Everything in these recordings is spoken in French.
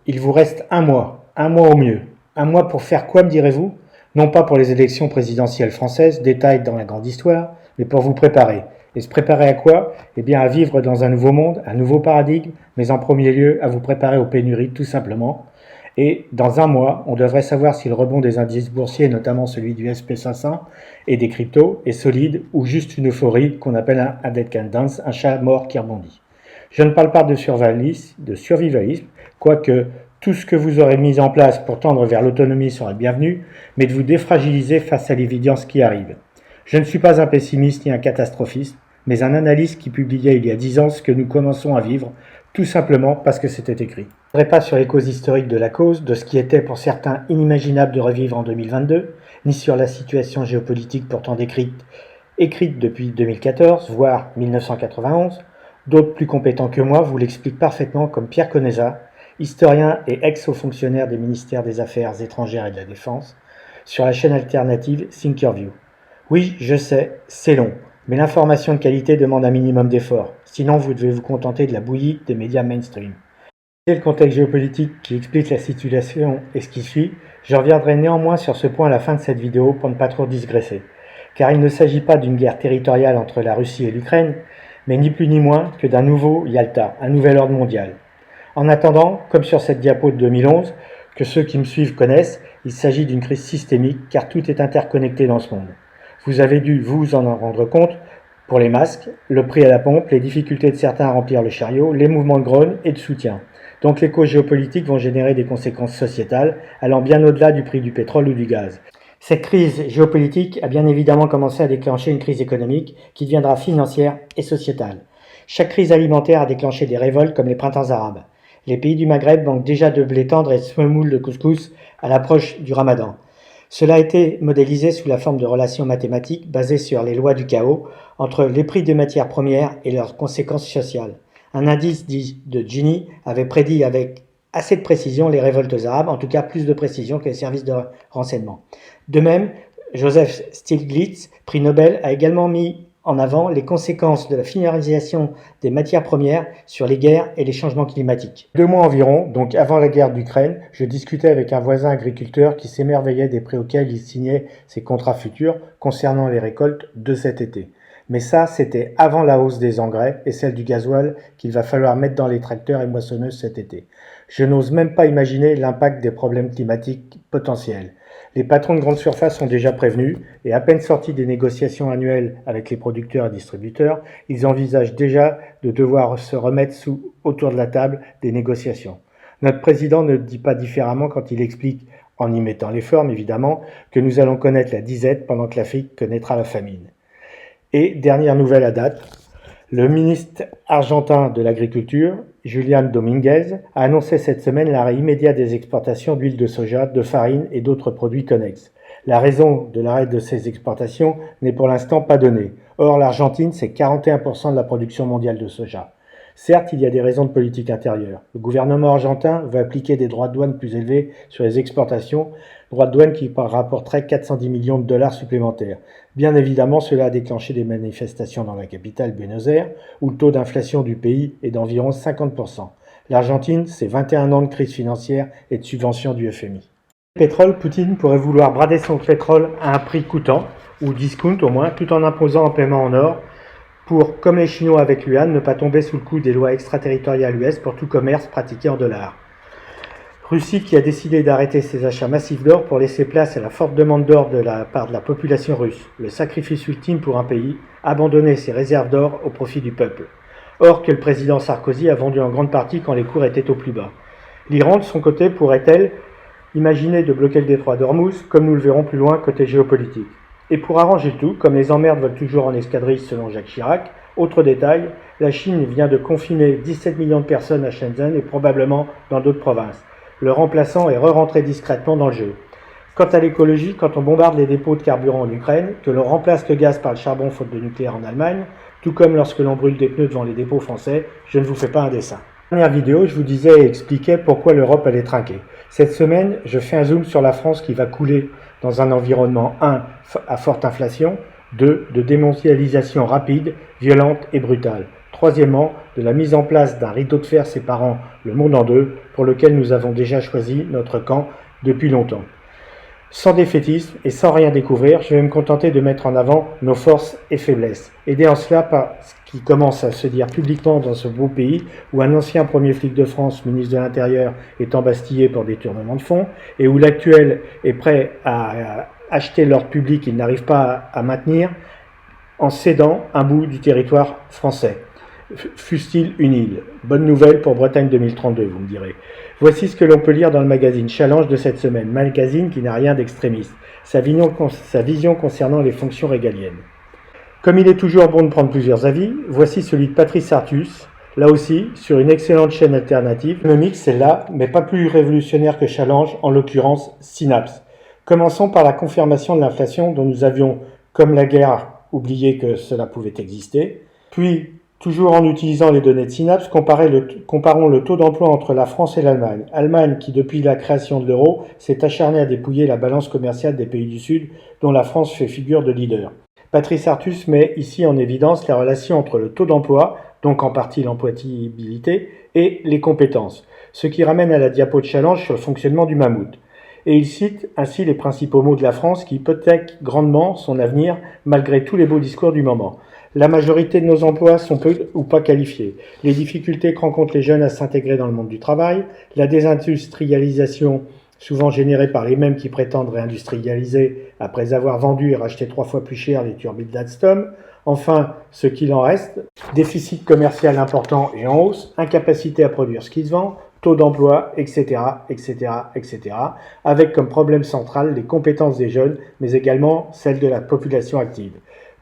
il vous reste un mois au mieux. Un mois pour faire quoi, me direz-vous? Non pas pour les élections présidentielles françaises, détail dans la grande histoire, mais pour vous préparer. Et se préparer à quoi? Eh bien à vivre dans un nouveau monde, un nouveau paradigme, mais en premier lieu à vous préparer aux pénuries tout simplement. Et dans un mois, on devrait savoir si le rebond des indices boursiers, notamment celui du SP500 et des cryptos, est solide ou juste une euphorie qu'on appelle un dead can dance, un chat mort qui rebondit. Je ne parle pas de survivalisme, quoique tout ce que vous aurez mis en place pour tendre vers l'autonomie sera le bienvenu, mais de vous défragiliser face à l'évidence qui arrive. Je ne suis pas un pessimiste ni un catastrophiste, mais un analyste qui publiait il y a 10 ans ce que nous commençons à vivre, tout simplement parce que c'était écrit. Je ne reviendrai pas sur les causes historiques de la cause, de ce qui était pour certains inimaginable de revivre en 2022, ni sur la situation géopolitique pourtant écrite depuis 2014, voire 1991. D'autres plus compétents que moi vous l'expliquent parfaitement, comme Pierre Conesa, historien et ex-haut fonctionnaire des ministères des Affaires étrangères et de la Défense, sur la chaîne alternative Thinkerview. Oui, je sais, c'est long, mais l'information de qualité demande un minimum d'effort, sinon vous devez vous contenter de la bouillie des médias mainstream. C'est le contexte géopolitique qui explique la situation et ce qui suit. Je reviendrai néanmoins sur ce point à la fin de cette vidéo pour ne pas trop digresser, car il ne s'agit pas d'une guerre territoriale entre la Russie et l'Ukraine, mais ni plus ni moins que d'un nouveau Yalta, un nouvel ordre mondial. En attendant, comme sur cette diapo de 2011, que ceux qui me suivent connaissent, il s'agit d'une crise systémique car tout est interconnecté dans ce monde. Vous avez dû vous en rendre compte pour les masques, le prix à la pompe, les difficultés de certains à remplir le chariot, les mouvements de grogne et de soutien. Donc les causes géopolitiques vont générer des conséquences sociétales allant bien au-delà du prix du pétrole ou du gaz. Cette crise géopolitique a bien évidemment commencé à déclencher une crise économique qui deviendra financière et sociétale. Chaque crise alimentaire a déclenché des révoltes comme les printemps arabes. Les pays du Maghreb manquent déjà de blé tendre et de semoule de couscous à l'approche du ramadan. Cela a été modélisé sous la forme de relations mathématiques basées sur les lois du chaos entre les prix des matières premières et leurs conséquences sociales. Un indice dit de Gini avait prédit avec assez de précision les révoltes arabes, en tout cas plus de précision que les services de renseignement. De même, Joseph Stiglitz, prix Nobel, a également mis en avant les conséquences de la financiarisation des matières premières sur les guerres et les changements climatiques. 2 mois environ, donc avant la guerre d'Ukraine, je discutais avec un voisin agriculteur qui s'émerveillait des prix auxquels il signait ses contrats futurs concernant les récoltes de cet été. Mais ça, c'était avant la hausse des engrais et celle du gasoil qu'il va falloir mettre dans les tracteurs et moissonneuses cet été. Je n'ose même pas imaginer l'impact des problèmes climatiques potentiels. Les patrons de grandes surfaces sont déjà prévenus et à peine sortis des négociations annuelles avec les producteurs et distributeurs, ils envisagent déjà de devoir se remettre autour de la table des négociations. Notre président ne dit pas différemment quand il explique, en y mettant les formes évidemment, que nous allons connaître la disette pendant que l'Afrique connaîtra la famine. Et dernière nouvelle à date, le ministre argentin de l'Agriculture, Julian Dominguez, a annoncé cette semaine l'arrêt immédiat des exportations d'huile de soja, de farine et d'autres produits connexes. La raison de l'arrêt de ces exportations n'est pour l'instant pas donnée. Or, l'Argentine, c'est 41% de la production mondiale de soja. Certes, il y a des raisons de politique intérieure. Le gouvernement argentin veut appliquer des droits de douane plus élevés sur les exportations, droits de douane qui rapporteraient 410 millions de dollars supplémentaires. Bien évidemment, cela a déclenché des manifestations dans la capitale Buenos Aires, où le taux d'inflation du pays est d'environ 50%. L'Argentine, c'est 21 ans de crise financière et de subventions du FMI. Pétrole, Poutine pourrait vouloir brader son pétrole à un prix coûtant, ou discount au moins, tout en imposant un paiement en or, pour, comme les Chinois avec l'Uan, ne pas tomber sous le coup des lois extraterritoriales US pour tout commerce pratiqué en dollars. Russie qui a décidé d'arrêter ses achats massifs d'or pour laisser place à la forte demande d'or de la part de la population russe, le sacrifice ultime pour un pays, abandonner ses réserves d'or au profit du peuple. Or que le président Sarkozy a vendu en grande partie quand les cours étaient au plus bas. L'Iran, de son côté, pourrait-elle imaginer de bloquer le détroit d'Ormuz, comme nous le verrons plus loin côté géopolitique. Et pour arranger le tout, comme les emmerdes volent toujours en escadrille selon Jacques Chirac, autre détail, la Chine vient de confiner 17 millions de personnes à Shenzhen et probablement dans d'autres provinces. Le remplaçant est re-rentré discrètement dans le jeu. Quant à l'écologie, quand on bombarde les dépôts de carburant en Ukraine, que l'on remplace le gaz par le charbon faute de nucléaire en Allemagne, tout comme lorsque l'on brûle des pneus devant les dépôts français, je ne vous fais pas un dessin. Dans la dernière vidéo, je vous disais et expliquais pourquoi l'Europe allait trinquer. Cette semaine, je fais un zoom sur la France qui va couler dans un environnement 1 à forte inflation, 2 de démondialisation rapide, violente et brutale, troisièmement, de la mise en place d'un rideau de fer séparant le monde en deux, pour lequel nous avons déjà choisi notre camp depuis longtemps. Sans défaitisme et sans rien découvrir, je vais me contenter de mettre en avant nos forces et faiblesses, aidé en cela par ce qui commence à se dire publiquement dans ce beau pays, où un ancien premier flic de France, ministre de l'Intérieur, est embastillé pour détournement de fonds, et où l'actuel est prêt à acheter l'ordre public qu'il n'arrive pas à maintenir, en cédant un bout du territoire français. Fût-il une île. Bonne nouvelle pour Bretagne 2032, vous me direz. Voici ce que l'on peut lire dans le magazine Challenge de cette semaine, magazine qui n'a rien d'extrémiste, sa vision concernant les fonctions régaliennes. Comme il est toujours bon de prendre plusieurs avis, voici celui de Patrice Artus, là aussi sur une excellente chaîne alternative, économique celle-là, mais pas plus révolutionnaire que Challenge, en l'occurrence Synapse. Commençons par la confirmation de l'inflation dont nous avions, comme la guerre, oublié que cela pouvait exister, puis toujours en utilisant les données de Synapse, comparons le taux d'emploi entre la France et l'Allemagne. Allemagne qui, depuis la création de l'euro, s'est acharnée à dépouiller la balance commerciale des pays du Sud, dont la France fait figure de leader. Patrice Artus met ici en évidence la relation entre le taux d'emploi, donc en partie l'employabilité, et les compétences, ce qui ramène à la diapo de Challenge sur le fonctionnement du mammouth. Et il cite ainsi les principaux mots de la France qui hypothèquent grandement son avenir malgré tous les beaux discours du moment. La majorité de nos emplois sont peu ou pas qualifiés. Les difficultés que rencontrent les jeunes à s'intégrer dans le monde du travail, la désindustrialisation souvent générée par les mêmes qui prétendent réindustrialiser après avoir vendu et racheté 3 fois plus cher les turbines d'Alstom. Enfin, ce qu'il en reste, déficit commercial important et en hausse, incapacité à produire ce qui se vend, taux d'emploi, etc., etc., etc., avec comme problème central les compétences des jeunes, mais également celles de la population active.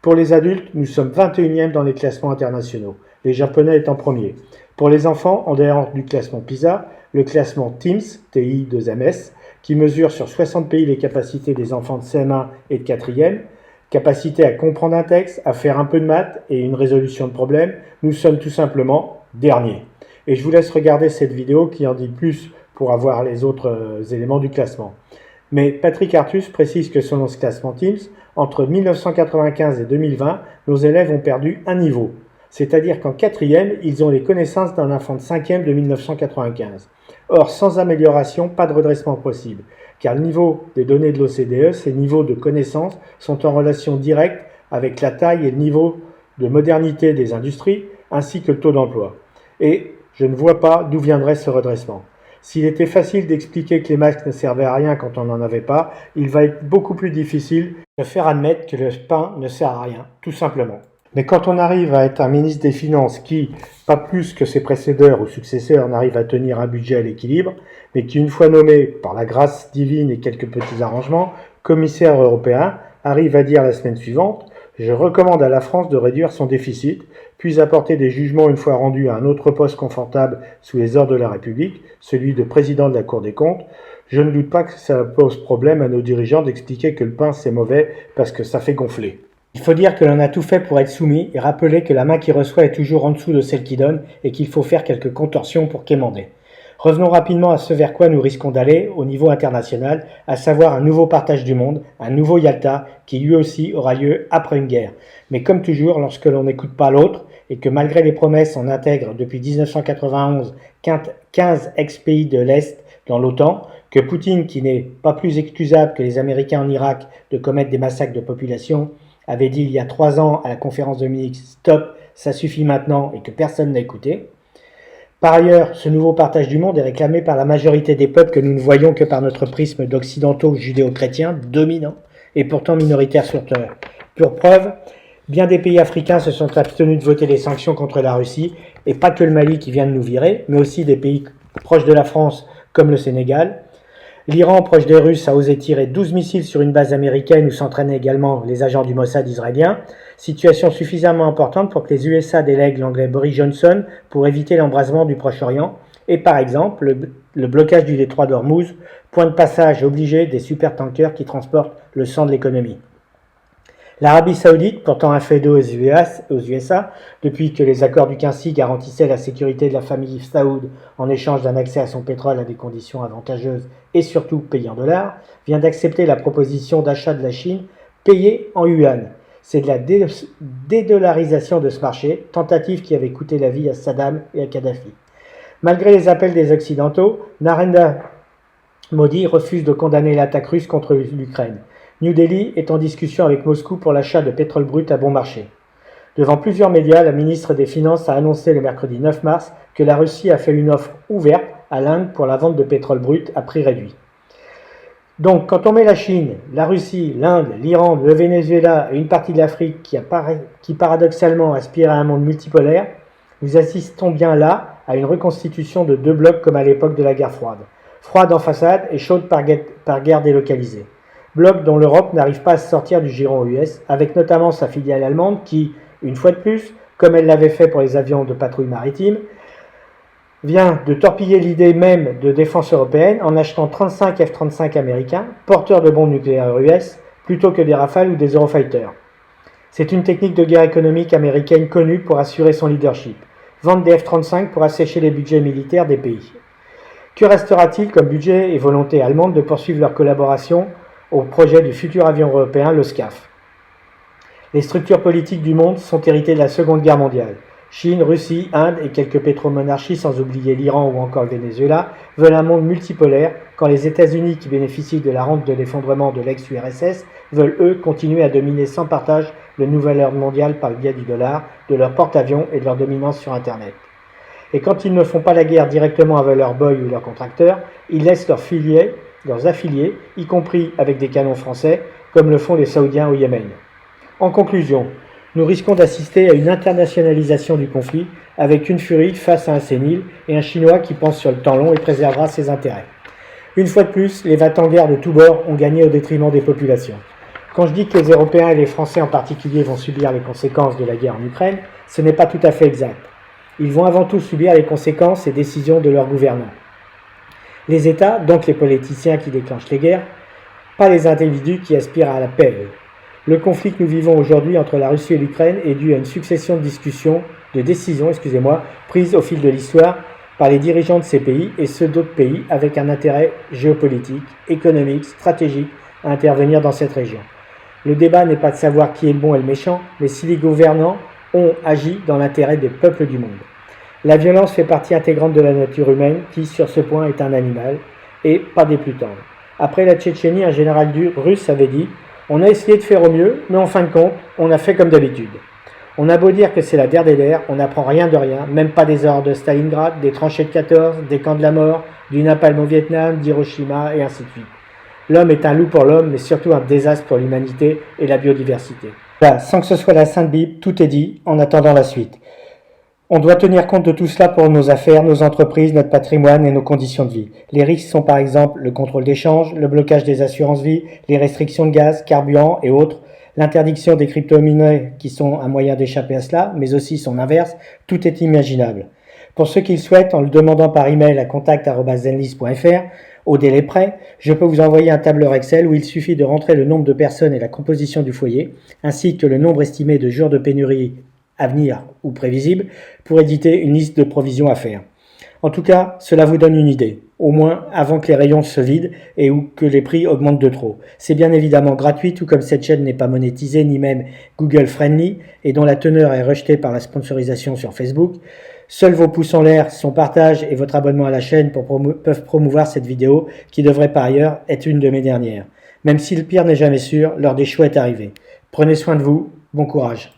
Pour les adultes, nous sommes 21e dans les classements internationaux, les Japonais étant premiers. Pour les enfants, en dehors du classement PISA, le classement TIMSS, TI2MS, qui mesure sur 60 pays les capacités des enfants de CM1 et de 4e, capacité à comprendre un texte, à faire un peu de maths et une résolution de problème, nous sommes tout simplement derniers. Et je vous laisse regarder cette vidéo qui en dit plus pour avoir les autres éléments du classement. Mais Patrick Artus précise que selon ce classement TIMSS, entre 1995 et 2020, nos élèves ont perdu un niveau. C'est-à-dire qu'en 4e, ils ont les connaissances d'un enfant de 5e de 1995. Or, sans amélioration, pas de redressement possible, car le niveau des données de l'OCDE, ces niveaux de connaissances, sont en relation directe avec la taille et le niveau de modernité des industries, ainsi que le taux d'emploi. Et je ne vois pas d'où viendrait ce redressement. S'il était facile d'expliquer que les masques ne servaient à rien quand on n'en avait pas, il va être beaucoup plus difficile de faire admettre que le pain ne sert à rien, tout simplement. Mais quand on arrive à être un ministre des Finances qui, pas plus que ses précédents ou successeurs, n'arrive à tenir un budget à l'équilibre, mais qui, une fois nommé par la grâce divine et quelques petits arrangements, commissaire européen, arrive à dire la semaine suivante « Je recommande à la France de réduire son déficit », puis apporter des jugements une fois rendu à un autre poste confortable sous les ordres de la République, celui de président de la Cour des comptes. Je ne doute pas que ça pose problème à nos dirigeants d'expliquer que le pain c'est mauvais parce que ça fait gonfler. Il faut dire que l'on a tout fait pour être soumis et rappeler que la main qui reçoit est toujours en dessous de celle qui donne et qu'il faut faire quelques contorsions pour quémander. Revenons rapidement à ce vers quoi nous risquons d'aller au niveau international, à savoir un nouveau partage du monde, un nouveau Yalta, qui lui aussi aura lieu après une guerre. Mais comme toujours, lorsque l'on n'écoute pas l'autre, et que malgré les promesses, on intègre depuis 1991 15 ex-pays de l'Est dans l'OTAN, que Poutine, qui n'est pas plus excusable que les Américains en Irak de commettre des massacres de population, avait dit il y a 3 ans à la conférence de Munich « Stop, ça suffit maintenant » et que personne n'a écouté. Par ailleurs, ce nouveau partage du monde est réclamé par la majorité des peuples que nous ne voyons que par notre prisme d'occidentaux judéo-chrétiens dominants et pourtant minoritaires sur Terre. Pour preuve, bien des pays africains se sont abstenus de voter les sanctions contre la Russie, et pas que le Mali qui vient de nous virer, mais aussi des pays proches de la France comme le Sénégal. L'Iran, proche des Russes, a osé tirer 12 missiles sur une base américaine où s'entraînaient également les agents du Mossad israélien, situation suffisamment importante pour que les USA délèguent l'anglais Boris Johnson pour éviter l'embrasement du Proche-Orient, et par exemple le blocage du détroit d'Ormuz, point de passage obligé des supertankers qui transportent le sang de l'économie. L'Arabie Saoudite, pourtant un fait d'eau aux USA, depuis que les accords du Quincy garantissaient la sécurité de la famille Saoud en échange d'un accès à son pétrole à des conditions avantageuses et surtout payé en dollars, vient d'accepter la proposition d'achat de la Chine payée en yuan. c'est de la dédollarisation de ce marché, tentative qui avait coûté la vie à Saddam et à Kadhafi. Malgré les appels des Occidentaux, Narendra Modi refuse de condamner l'attaque russe contre l'Ukraine. New Delhi est en discussion avec Moscou pour l'achat de pétrole brut à bon marché. Devant plusieurs médias, la ministre des Finances a annoncé le mercredi 9 mars que la Russie a fait une offre ouverte à l'Inde pour la vente de pétrole brut à prix réduit. Donc, quand on met la Chine, la Russie, l'Inde, l'Iran, le Venezuela et une partie de l'Afrique qui paradoxalement aspire à un monde multipolaire, nous assistons bien là à une reconstitution de deux blocs comme à l'époque de la guerre froide. Froide en façade et chaude par guerre délocalisée. Bloc dont l'Europe n'arrive pas à se sortir du giron US, avec notamment sa filiale allemande qui, une fois de plus, comme elle l'avait fait pour les avions de patrouille maritime, vient de torpiller l'idée même de défense européenne en achetant 35 F-35 américains, porteurs de bombes nucléaires US, plutôt que des Rafales ou des Eurofighters. C'est une technique de guerre économique américaine connue pour assurer son leadership. Vendre des F-35 pour assécher les budgets militaires des pays. Que restera-t-il comme budget et volonté allemande de poursuivre leur collaboration au projet du futur avion européen, le SCAF? Les structures politiques du monde sont héritées de la Seconde Guerre mondiale. Chine, Russie, Inde et quelques pétromonarchies, sans oublier l'Iran ou encore le Venezuela, veulent un monde multipolaire, quand les États-Unis, qui bénéficient de la rente de l'effondrement de l'ex-URSS, veulent eux continuer à dominer sans partage le nouvel ordre mondial par le biais du dollar, de leur porte-avions et de leur dominance sur Internet. Et quand ils ne font pas la guerre directement avec leurs boys ou leurs contracteurs, ils laissent leurs affiliés, y compris avec des canons français, comme le font les Saoudiens au Yémen. En conclusion, nous risquons d'assister à une internationalisation du conflit, avec une furie face à un sénile et un Chinois qui pense sur le temps long et préservera ses intérêts. Une fois de plus, les va-t-en-guerre de tous bords ont gagné au détriment des populations. Quand je dis que les Européens et les Français en particulier vont subir les conséquences de la guerre en Ukraine, ce n'est pas tout à fait exact. Ils vont avant tout subir les conséquences et décisions de leurs gouvernants. Les États, donc les politiciens qui déclenchent les guerres, pas les individus qui aspirent à la paix. Le conflit que nous vivons aujourd'hui entre la Russie et l'Ukraine est dû à une succession de décisions prises au fil de l'histoire par les dirigeants de ces pays et ceux d'autres pays avec un intérêt géopolitique, économique, stratégique à intervenir dans cette région. Le débat n'est pas de savoir qui est le bon et le méchant, mais si les gouvernants ont agi dans l'intérêt des peuples du monde. La violence fait partie intégrante de la nature humaine qui, sur ce point, est un animal, et pas des plus tendres. Après la Tchétchénie, un général russe avait dit « On a essayé de faire au mieux, mais en fin de compte, on a fait comme d'habitude. On a beau dire que c'est la der des der, on n'apprend rien de rien, même pas des horreurs de Stalingrad, des tranchées de 14, des camps de la mort, du napalm au Vietnam, d'Hiroshima, et ainsi de suite. L'homme est un loup pour l'homme, mais surtout un désastre pour l'humanité et la biodiversité. » Voilà, sans que ce soit la Sainte Bible, tout est dit, en attendant la suite. On doit tenir compte de tout cela pour nos affaires, nos entreprises, notre patrimoine et nos conditions de vie. Les risques sont par exemple le contrôle des changes, le blocage des assurances-vie, les restrictions de gaz, carburant et autres, l'interdiction des crypto-monnaies qui sont un moyen d'échapper à cela, mais aussi son inverse, tout est imaginable. Pour ceux qui le souhaitent, en le demandant par email à contact@zenlist.fr, au délai près, je peux vous envoyer un tableur Excel où il suffit de rentrer le nombre de personnes et la composition du foyer, ainsi que le nombre estimé de jours de pénurie à venir ou prévisible, pour éditer une liste de provisions à faire. En tout cas, cela vous donne une idée, au moins avant que les rayons se vident et ou que les prix augmentent de trop. C'est bien évidemment gratuit, tout comme cette chaîne n'est pas monétisée ni même Google Friendly et dont la teneur est rejetée par la sponsorisation sur Facebook. Seuls vos pouces en l'air, son partage et votre abonnement à la chaîne peuvent promouvoir cette vidéo qui devrait par ailleurs être une de mes dernières. Même si le pire n'est jamais sûr, l'heure des choix est arrivée. Prenez soin de vous, bon courage.